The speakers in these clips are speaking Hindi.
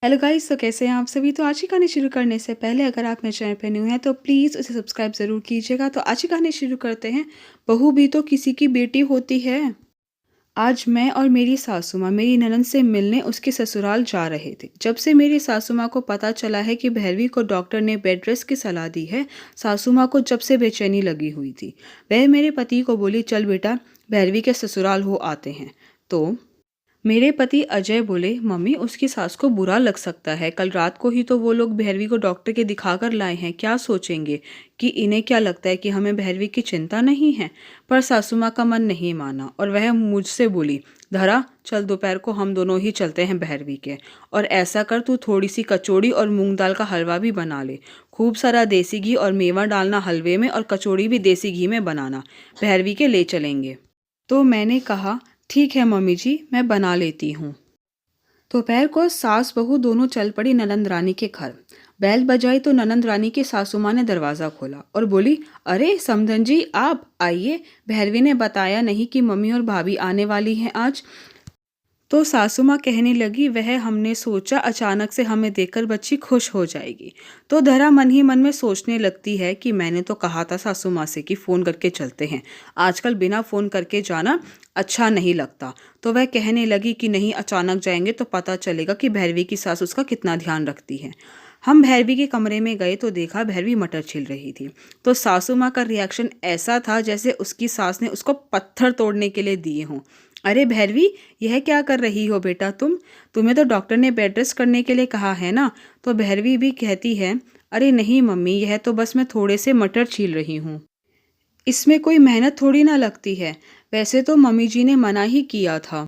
हेलो गाइस, तो कैसे हैं आप सभी। तो आज की कहानी शुरू करने से पहले अगर आप मेरे चैनल पर न्यू हैं तो प्लीज़ उसे सब्सक्राइब ज़रूर कीजिएगा। तो आज की कहानी शुरू करते हैं। बहू भी तो किसी की बेटी होती है। आज मैं और मेरी सासू माँ मेरी ननद से मिलने उसके ससुराल जा रहे थे। जब से मेरी सासू माँ को पता चला है कि भैरवी को डॉक्टर ने बेड रेस्ट की सलाह दी है, सासू माँ को जब से बेचैनी लगी हुई थी। वह मेरे पति को बोली, चल बेटा भैरवी के ससुराल हो आते हैं। तो मेरे पति अजय बोले, मम्मी उसकी सास को बुरा लग सकता है। कल रात को ही तो वो लोग भैरवी को डॉक्टर के दिखा कर लाए हैं। क्या सोचेंगे कि इन्हें क्या लगता है कि हमें भैरवी की चिंता नहीं है। पर सासू माँ का मन नहीं माना और वह मुझसे बोली, धरा चल दोपहर को हम दोनों ही चलते हैं भैरवी के। और ऐसा कर तू थोड़ी सी कचौड़ी और मूंग दाल का हलवा भी बना ले। खूब सारा देसी घी और मेवा डालना हलवे में और कचौड़ी भी देसी घी में बनाना। भैरवी के ले चलेंगे। तो मैंने कहा, ठीक है मम्मी जी, मैं बना लेती हूँ। दोपहर को सास बहू दोनों चल पड़ी ननंद रानी के घर। बैल बजाई तो ननंद रानी की सासू माँ ने दरवाज़ा खोला और बोली, अरे समधन जी आप आइए। भैरवी ने बताया नहीं कि मम्मी और भाभी आने वाली हैं आज। तो सासू माँ कहने लगी, वह हमने सोचा अचानक से हमें देखकर बच्ची खुश हो जाएगी। तो धरा मन ही मन में सोचने लगती है कि मैंने तो कहा था सासू माँ से कि फ़ोन करके चलते हैं। आजकल बिना फ़ोन करके जाना अच्छा नहीं लगता। तो वह कहने लगी कि नहीं, अचानक जाएंगे तो पता चलेगा कि भैरवी की सास उसका कितना ध्यान रखती है। हम भैरवी के कमरे में गए तो देखा भैरवी मटर छील रही थी। तो सासू माँ का रिएक्शन ऐसा था जैसे उसकी सास ने उसको पत्थर तोड़ने के लिए दिए हों। अरे भैरवी, यह क्या कर रही हो बेटा तुम्हें तो डॉक्टर ने बेड रेस्ट करने के लिए कहा है ना। तो भैरवी भी कहती है, अरे नहीं मम्मी, यह तो बस मैं थोड़े से मटर छील रही हूँ। इसमें कोई मेहनत थोड़ी ना लगती है। वैसे तो मम्मी जी ने मना ही किया था,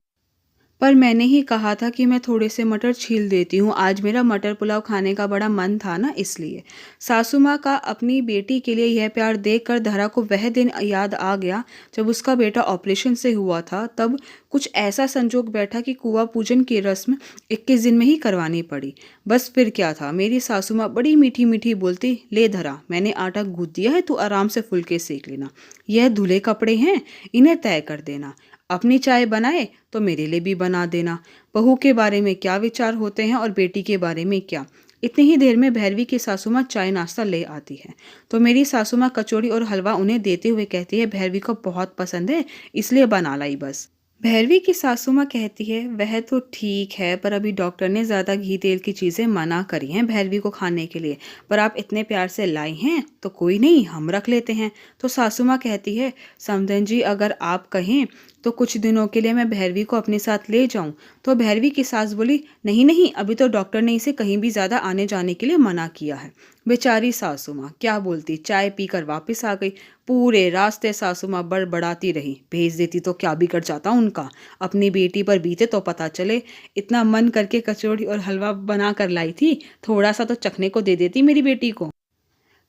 पर मैंने ही कहा था कि मैं थोड़े से मटर छील देती हूँ। आज मेरा मटर पुलाव खाने का बड़ा मन था ना, इसलिए। सासू माँ का अपनी बेटी के लिए यह प्यार देखकर धरा को वह दिन याद आ गया जब उसका बेटा ऑपरेशन से हुआ था। तब कुछ ऐसा संजोग बैठा कि कुआं पूजन की रस्म 21 दिन में ही करवानी पड़ी। बस फिर क्या था, मेरी सासू माँ बड़ी मीठी मीठी बोलती, ले धरा मैंने आटा गूंथ दिया है, तू आराम से फुलके सेक लेना। यह धुले कपड़े हैं, इन्हें तय कर देना। अपनी चाय बनाए तो मेरे लिए भी बना देना। बहू के बारे में क्या विचार होते हैं और बेटी के बारे में क्या। इतनी ही देर में भैरवी की सासू माँ चाय नाश्ता ले आती है। तो मेरी सासू माँ कचौड़ी और हलवा उन्हें देते हुए कहती है, भैरवी को बहुत पसंद है इसलिए बना लाई बस। भैरवी की सासू माँ कहती है, वह तो ठीक है, पर अभी डॉक्टर ने ज़्यादा घी तेल की चीज़ें मना करी हैं भैरवी को खाने के लिए। पर आप इतने प्यार से लाई हैं तो कोई नहीं, हम रख लेते हैं। तो सासू माँ कहती है, समधन जी अगर आप कहें तो कुछ दिनों के लिए मैं भैरवी को अपने साथ ले जाऊं। तो भैरवी की सास बोली, नहीं नहीं, अभी तो डॉक्टर ने इसे कहीं भी ज़्यादा आने जाने के लिए मना किया है। बेचारी सासू माँ क्या बोलती, चाय पीकर वापस आ गई। पूरे रास्ते सासू माँ बड़बड़ाती रही, भेज देती तो क्या बिगड़ जाता उनका। अपनी बेटी पर बीते तो पता चले। इतना मन करके कचौड़ी और हलवा बना कर लाई थी, थोड़ा सा तो चखने को दे देती मेरी बेटी को।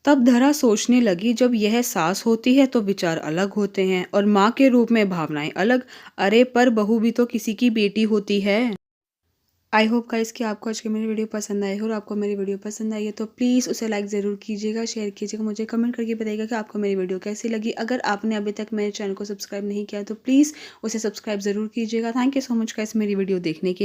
तब धरा सोचने लगी, जब यह सास होती है तो विचार अलग होते हैं और माँ के रूप में भावनाएं अलग। अरे पर बहू भी तो किसी की बेटी होती है। आई होप गाइस कि आपको आज की मेरी वीडियो पसंद आई हो, और आपको मेरी वीडियो पसंद आई है तो प्लीज़ उसे लाइक ज़रूर कीजिएगा, शेयर कीजिएगा, मुझे कमेंट करके बताइएगा कि आपको मेरी वीडियो कैसी लगी। अगर आपने अभी तक मेरे चैनल को सब्सक्राइब नहीं किया तो प्लीज़ उसे सब्सक्राइब ज़रूर कीजिएगा। Thank you so much guys मेरी वीडियो देखने के